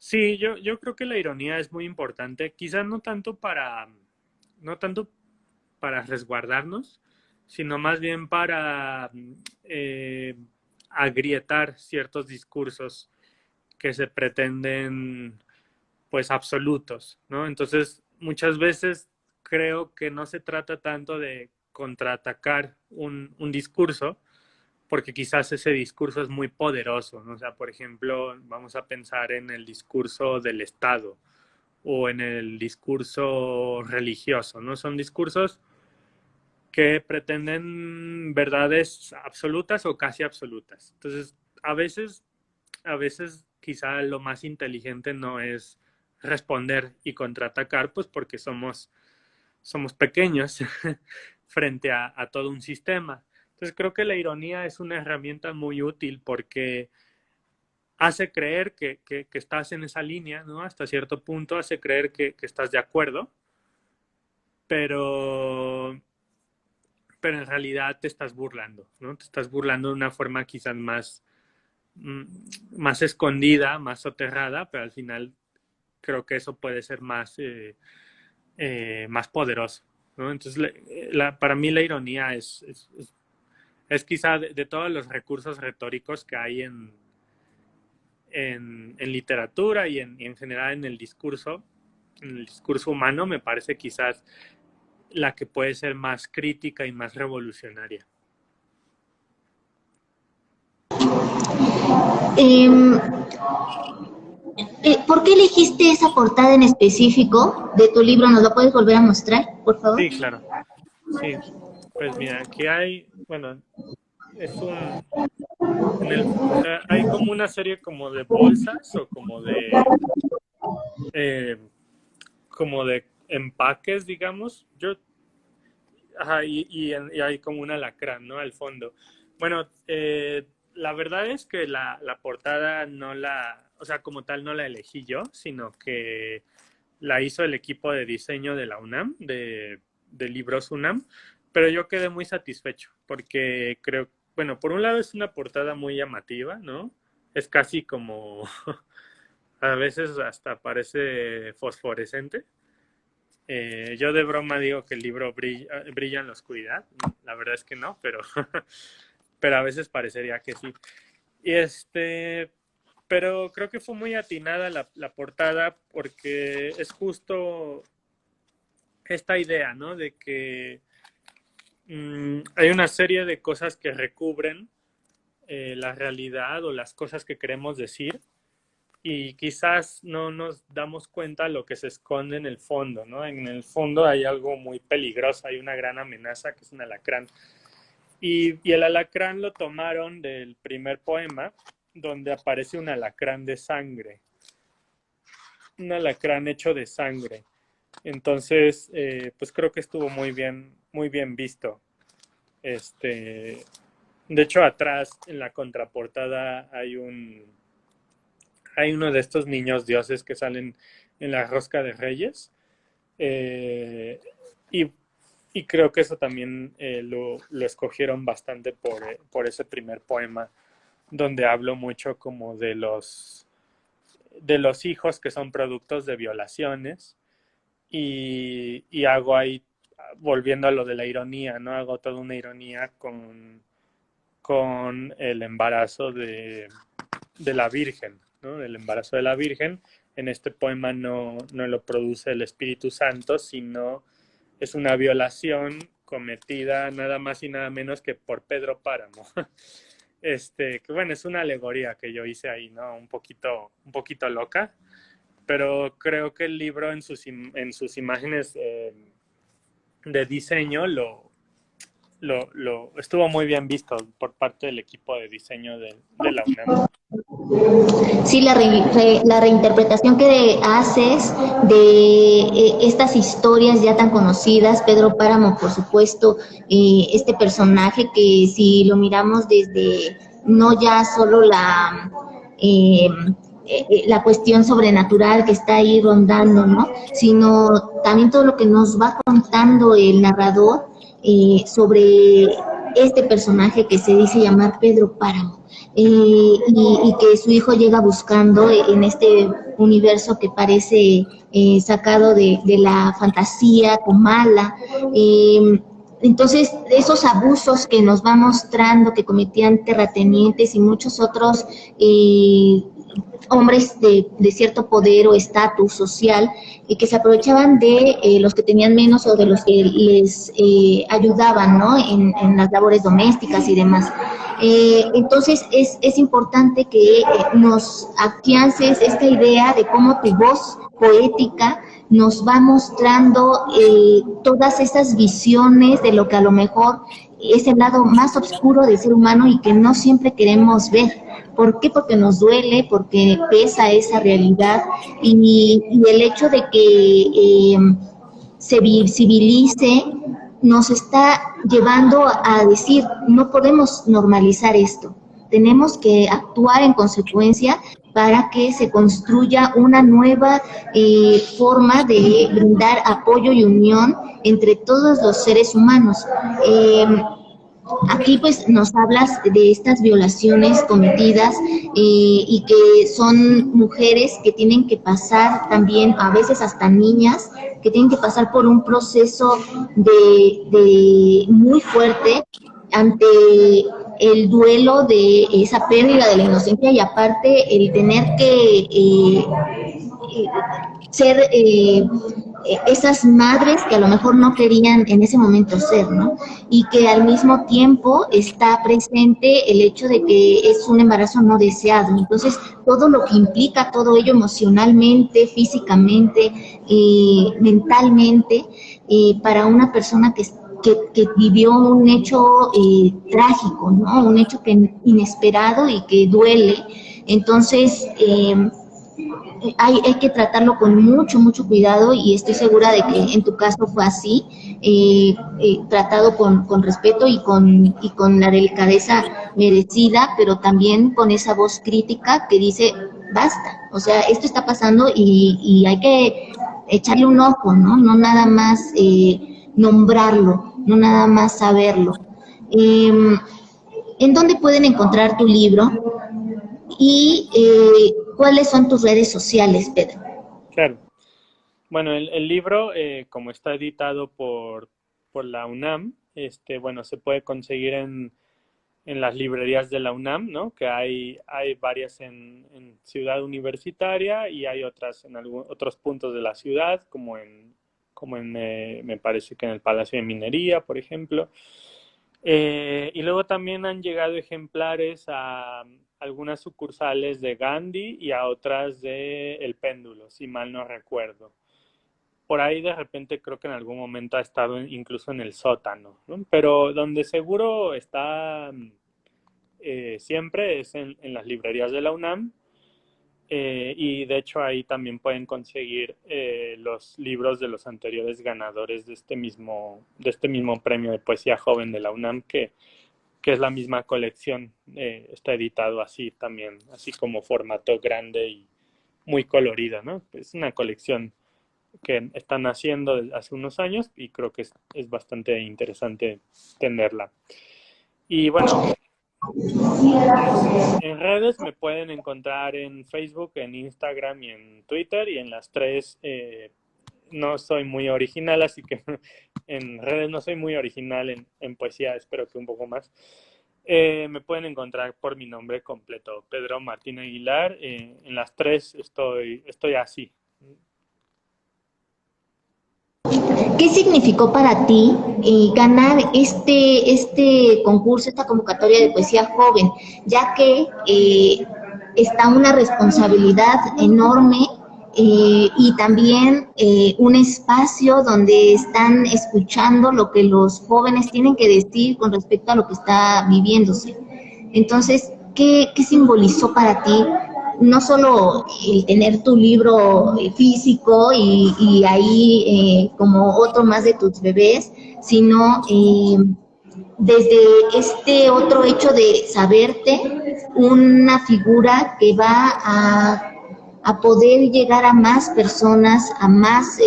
Sí, yo creo que la ironía es muy importante, quizás no tanto para resguardarnos, sino más bien para eh, agrietar ciertos discursos que se pretenden pues absolutos, ¿no? Entonces, muchas veces creo que no se trata tanto de contraatacar un discurso, porque quizás ese discurso es muy poderoso, ¿no? O sea, por ejemplo, vamos a pensar en el discurso del Estado o en el discurso religioso, ¿no? Son discursos que pretenden verdades absolutas o casi absolutas. Entonces, a veces quizá lo más inteligente no es responder y contraatacar, pues porque somos pequeños frente a todo un sistema. Entonces creo que la ironía es una herramienta muy útil porque hace creer que estás en esa línea, ¿no? Hasta cierto punto hace creer que estás de acuerdo, pero, pero en realidad te estás burlando, ¿no? Te estás burlando de una forma quizás mm, más escondida, más soterrada, pero al final creo que eso puede ser más poderoso, ¿no? Entonces, para mí la ironía es quizá de todos los recursos retóricos que hay en literatura y en general en el discurso humano, me parece quizás la que puede ser más crítica y más revolucionaria. Eh, ¿Por qué elegiste esa portada en específico de tu libro? ¿Nos lo puedes volver a mostrar, por favor? Sí, claro. Sí, pues mira, aquí hay, bueno, es o sea, hay como una serie como de bolsas o eh, como de empaques, digamos. Ajá, y hay como un alacrán, ¿no? Al fondo. Bueno, la verdad es que la portada o sea, como tal no la elegí yo, sino que la hizo el equipo de diseño de la UNAM, de Libros UNAM, pero yo quedé muy satisfecho porque creo, bueno, por un lado es una portada muy llamativa, ¿no? Es casi como, a veces hasta parece fosforescente. Yo de broma digo que el libro brilla en la oscuridad. La verdad es que no, pero, pero a veces parecería que sí. Y pero creo que fue muy atinada la portada porque es justo esta idea, ¿no? De que hay una serie de cosas que recubren la realidad o las cosas que queremos decir y quizás no nos damos cuenta lo que se esconde en el fondo, ¿no? En el fondo hay algo muy peligroso, hay una gran amenaza que es un alacrán. Y el alacrán lo tomaron del primer poema, donde aparece un alacrán de sangre, un alacrán hecho de sangre. Entonces, pues creo que estuvo muy bien visto. Este, de hecho, atrás en la contraportada hay uno de estos niños dioses que salen en la rosca de Reyes. Eh, y, y creo que eso también lo escogieron bastante por ese primer poema, donde hablo mucho como de los hijos que son productos de violaciones y hago ahí, volviendo a lo de la ironía, ¿no? Hago toda una ironía con el embarazo de la Virgen, ¿no? Del embarazo de la Virgen. En este poema no lo produce el Espíritu Santo, sino es una violación cometida nada más y nada menos que por Pedro Páramo. Que bueno, es una alegoría que yo hice ahí, ¿no? Un poquito loca, pero creo que el libro en sus imágenes de diseño estuvo muy bien visto por parte del equipo de diseño de la UNAM. Sí, la reinterpretación que haces de estas historias ya tan conocidas, Pedro Páramo, por supuesto, este personaje que si lo miramos desde no ya solo la cuestión sobrenatural que está ahí rondando, ¿no? Sino también todo lo que nos va contando el narrador sobre este personaje que se dice llamar Pedro Páramo. Y que su hijo llega buscando en este universo que parece sacado de la fantasía comala. Entonces, esos abusos que nos va mostrando que cometían terratenientes y muchos otros hombres de cierto poder o estatus social y que se aprovechaban de los que tenían menos o de los que les ayudaban, ¿no? En las labores domésticas y demás. Entonces es importante que nos afiances esta idea de cómo tu voz poética nos va mostrando todas esas visiones de lo que a lo mejor es el lado más oscuro del ser humano y que no siempre queremos ver. ¿Por qué? Porque nos duele, porque pesa esa realidad y el hecho de que se visibilice nos está llevando a decir, no podemos normalizar esto, tenemos que actuar en consecuencia para que se construya una nueva forma de brindar apoyo y unión entre todos los seres humanos. Aquí pues nos hablas de estas violaciones cometidas y que son mujeres que tienen que pasar también, a veces hasta niñas, que tienen que pasar por un proceso de muy fuerte ante el duelo de esa pérdida de la inocencia y aparte el tener que ser esas madres que a lo mejor no querían en ese momento ser, ¿no? Y que al mismo tiempo está presente el hecho de que es un embarazo no deseado. Entonces, todo lo que implica todo ello emocionalmente, físicamente, mentalmente, para una persona que vivió un hecho trágico, ¿no? Un hecho inesperado y que duele. Entonces, hay que tratarlo con mucho cuidado y estoy segura de que en tu caso fue así, tratado con respeto y con la delicadeza merecida, pero también con esa voz crítica que dice, basta, o sea, esto está pasando y hay que echarle un ojo, ¿no? No nada más nombrarlo, no nada más saberlo. ¿En dónde pueden encontrar tu libro? Y ¿cuáles son tus redes sociales, Pedro? Claro. Bueno, el libro, como está editado por la UNAM, bueno, se puede conseguir en las librerías de la UNAM, ¿no? Que hay varias en Ciudad Universitaria y hay otras en otros puntos de la ciudad, como me parece que en el Palacio de Minería, por ejemplo. Y luego también han llegado ejemplares a algunas sucursales de Gandhi y a otras de El Péndulo, si mal no recuerdo. Por ahí de repente creo que en algún momento ha estado incluso en el sótano, ¿no? Pero donde seguro está siempre es en las librerías de la UNAM. Y de hecho ahí también pueden conseguir los libros de los anteriores ganadores de este mismo premio de poesía joven de la UNAM, que es la misma colección. Está editado así también, así como formato grande y muy colorido, ¿no? Es una colección que están haciendo desde hace unos años y creo que es bastante interesante tenerla. Y bueno, en redes me pueden encontrar en Facebook, en Instagram y en Twitter, y en las tres no soy muy original, así que en redes no soy muy original, en poesía espero que un poco más. Me pueden encontrar por mi nombre completo, Pedro Martín Aguilar. En las tres estoy así. ¿Qué significó para ti ganar este concurso, esta convocatoria de poesía joven? Ya que está una responsabilidad enorme y también un espacio donde están escuchando lo que los jóvenes tienen que decir con respecto a lo que está viviéndose. Entonces, ¿qué simbolizó para ti no solo el tener tu libro físico y ahí como otro más de tus bebés, sino desde este otro hecho de saberte una figura que va a poder llegar a más personas, a más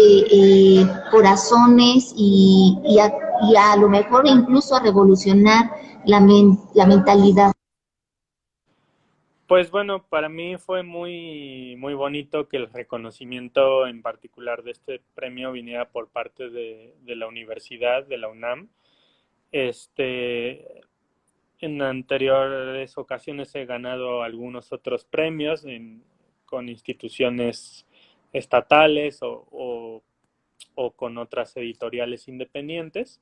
corazones y a lo mejor incluso a revolucionar la mentalidad? Pues bueno, para mí fue muy, muy bonito que el reconocimiento en particular de este premio viniera por parte de la universidad, de la UNAM. Este, en anteriores ocasiones he ganado algunos otros premios con instituciones estatales o con otras editoriales independientes,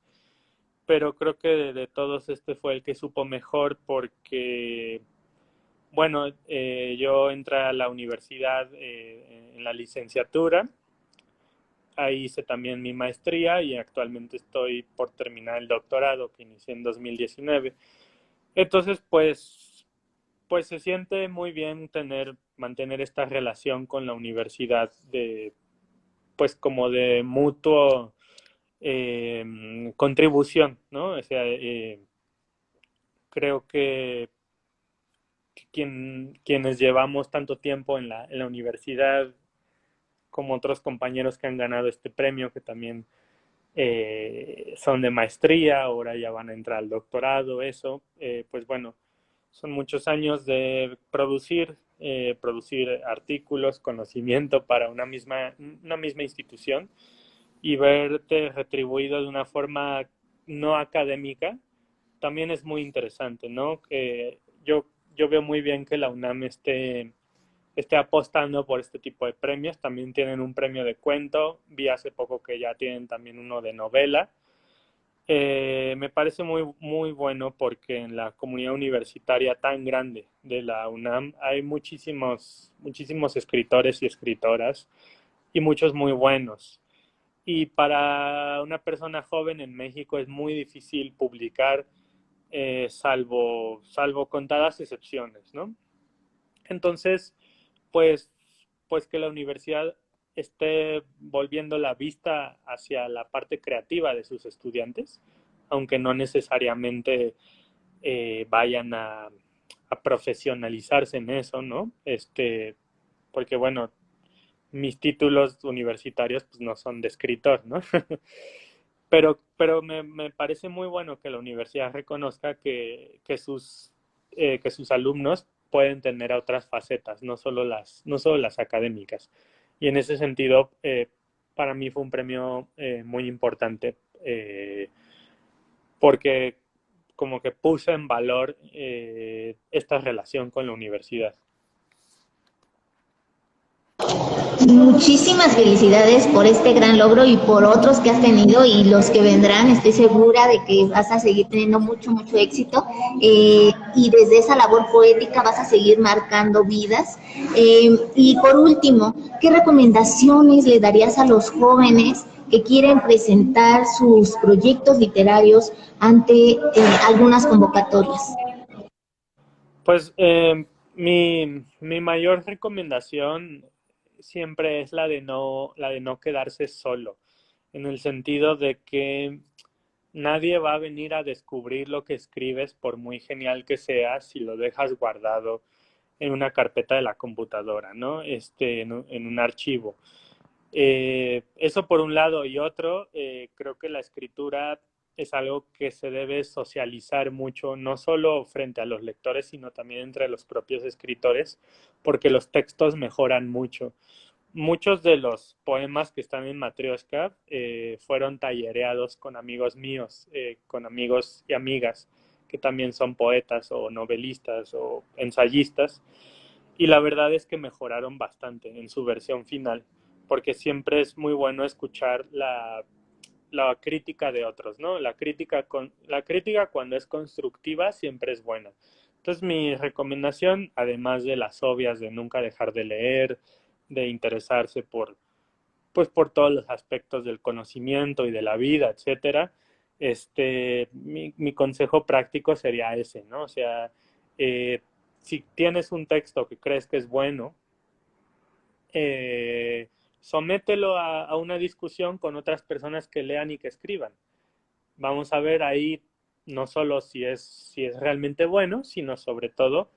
pero creo que de todos este fue el que supo mejor porque bueno, yo entré a la universidad en la licenciatura, ahí hice también mi maestría y actualmente estoy por terminar el doctorado que inicié en 2019. Entonces, pues se siente muy bien mantener esta relación con la universidad pues como de mutuo contribución, ¿no? O sea, creo que quienes llevamos tanto tiempo en la universidad, como otros compañeros que han ganado este premio, que también son de maestría, ahora ya van a entrar al doctorado, eso, pues bueno, son muchos años de producir artículos, conocimiento para una misma institución y verte retribuido de una forma no académica, también es muy interesante, ¿no? Yo veo muy bien que la UNAM esté apostando por este tipo de premios. También tienen un premio de cuento. Vi hace poco que ya tienen también uno de novela. Me parece muy, muy bueno porque en la comunidad universitaria tan grande de la UNAM hay muchísimos escritores y escritoras y muchos muy buenos. Y para una persona joven en México es muy difícil publicar, salvo contadas excepciones, ¿no? Entonces, pues, pues que la universidad esté volviendo la vista hacia la parte creativa de sus estudiantes, aunque no necesariamente vayan a profesionalizarse en eso, ¿no? Porque bueno, mis títulos universitarios pues, no son de escritor, ¿no? Pero me parece muy bueno que la universidad reconozca que sus alumnos pueden tener otras facetas, no solo las académicas. Y en ese sentido, para mí fue un premio muy importante porque como que puso en valor esta relación con la universidad. Muchísimas felicidades por este gran logro y por otros que has tenido y los que vendrán. Estoy segura de que vas a seguir teniendo mucho, mucho éxito y desde esa labor poética vas a seguir marcando vidas. Y por último, ¿qué recomendaciones le darías a los jóvenes que quieren presentar sus proyectos literarios ante algunas convocatorias? Pues mi mayor recomendación siempre es la de no quedarse solo, en el sentido de que nadie va a venir a descubrir lo que escribes, por muy genial que sea, si lo dejas guardado en una carpeta de la computadora, ¿no? En un archivo. Eso por un lado, y otro, creo que la escritura es algo que se debe socializar mucho, no solo frente a los lectores, sino también entre los propios escritores, porque los textos mejoran mucho. Muchos de los poemas que están en Matryoshka fueron tallereados con amigos míos, con amigos y amigas que también son poetas o novelistas o ensayistas, y la verdad es que mejoraron bastante en su versión final, porque siempre es muy bueno escuchar la crítica de otros, ¿no? La crítica cuando es constructiva siempre es buena. Entonces mi recomendación, además de las obvias de nunca dejar de leer, de interesarse pues, por todos los aspectos del conocimiento y de la vida, etcétera, mi consejo práctico sería ese, ¿no? O sea, si tienes un texto que crees que es bueno, somételo a una discusión con otras personas que lean y que escriban. Vamos a ver ahí no solo si es realmente bueno, sino sobre todo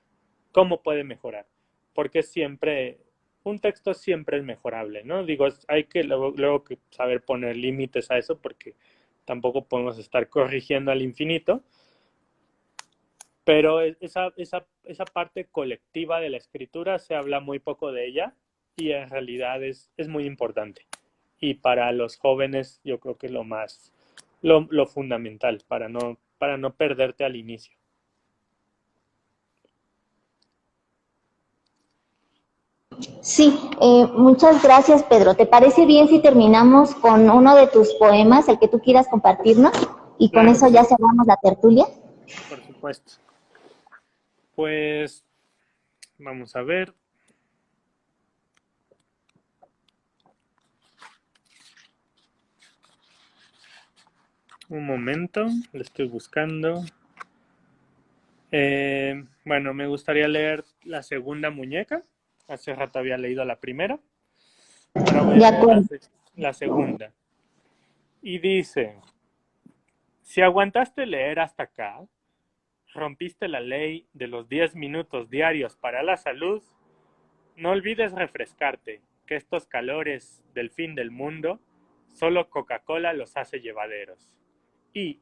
cómo puede mejorar. Porque siempre, un texto siempre es mejorable, ¿no? Digo, hay que luego que saber poner límites a eso porque tampoco podemos estar corrigiendo al infinito, pero esa parte colectiva de la escritura se habla muy poco de ella y en realidad es muy importante. Y para los jóvenes yo creo que es lo fundamental para no perderte al inicio. Sí, muchas gracias, Pedro. ¿Te parece bien si terminamos con uno de tus poemas, el que tú quieras compartirnos? Y con Claro eso que ya sí, cerramos la tertulia. por supuesto. Pues vamos a ver. Un momento, lo estoy buscando. Bueno, me gustaría leer la segunda muñeca. Hace rato había leído la primera. Ahora voy a De leer acuerdo. la segunda. Y dice, si aguantaste leer hasta acá, rompiste la ley de los 10 minutos diarios para la salud, no olvides refrescarte, que estos calores del fin del mundo, solo Coca-Cola los hace llevaderos. Y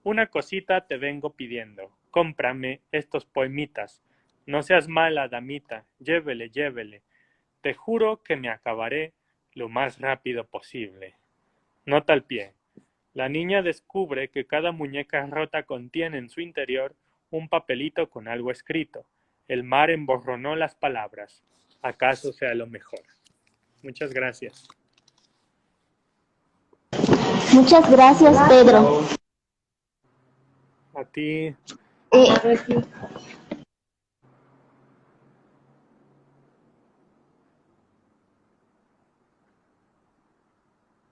una cosita te vengo pidiendo, cómprame estos poemitas. No seas mala, damita, llévele, llévele. Te juro que me acabaré lo más rápido posible. Nota al pie. La niña descubre que cada muñeca rota contiene en su interior un papelito con algo escrito. El mar emborronó las palabras. ¿Acaso sea lo mejor? Muchas gracias. Muchas gracias, Pedro. A ti.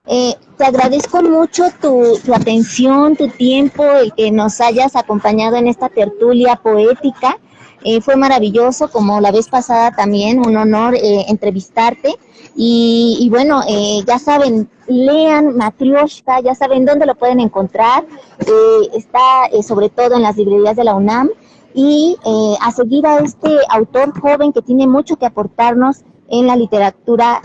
Eh, te agradezco mucho tu atención, tu tiempo, el que nos hayas acompañado en esta tertulia poética. Fue maravilloso, como la vez pasada también, un honor entrevistarte. Y bueno, ya saben, lean Matryoshka, ya saben dónde lo pueden encontrar. Está sobre todo en las librerías de la UNAM. Y a seguir a este autor joven que tiene mucho que aportarnos en la literatura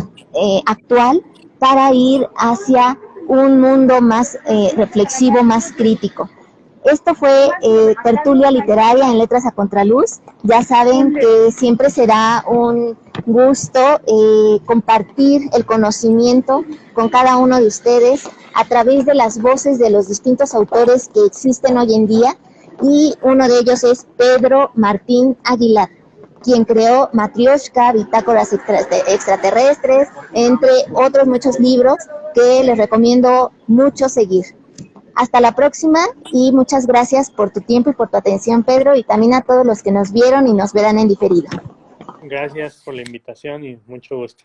actual, para ir hacia un mundo más reflexivo, más crítico. Esto fue Tertulia Literaria en Letras a Contraluz. Ya saben que siempre será un gusto compartir el conocimiento con cada uno de ustedes a través de las voces de los distintos autores que existen hoy en día, y uno de ellos es Pedro Martín Aguilar, quien creó Matryoshka, Bitácoras Extraterrestres, entre otros muchos libros que les recomiendo mucho seguir. Hasta la próxima y muchas gracias por tu tiempo y por tu atención, Pedro, y también a todos los que nos vieron y nos verán en diferido. Gracias por la invitación y mucho gusto.